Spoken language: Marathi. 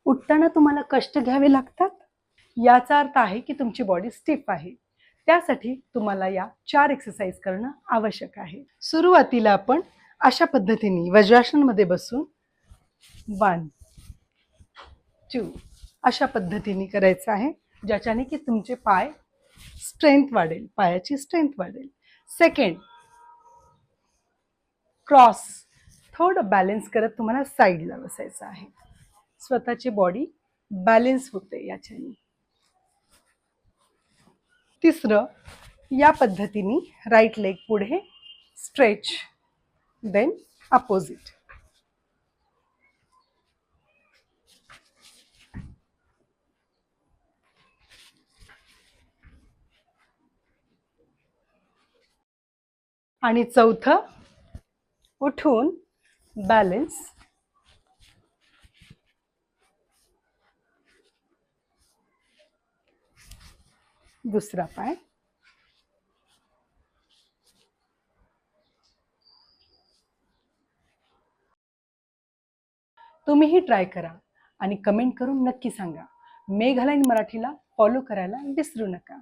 उठताना तुम्हाला कष्ट घ्यावे लागतात, याचा अर्थ आहे की तुमची बॉडी स्टिफ आहे. त्यासाठी तुम्हाला या 4 एक्सरसाइज करणं आवश्यक आहे. सुरुवातीला आपण अशा पद्धतीने वज्रासनमध्ये बसून 1 2 अशा पद्धतीने करायचं आहे, ज्याच्याने की तुमचे पाय स्ट्रेंथ वाढेल, पायाची स्ट्रेंथ वाढेल. Second, cross. थोडं बॅलन्स करत तुम्हाला साईडला बसायचं आहे. स्वतःची बॉडी बॅलन्स होते याच्याने. तिसरं, या पद्धतीने राईट लेग पुढे स्ट्रेच, देन अपोजिट. आणि चौथं, उठून बॅलन्स, दुसरा पाय, तुम्हीही ट्राय करा आणि कमेंट करून नक्की सांगा. मेघालयन मराठीला फॉलो करायला विसरू नका.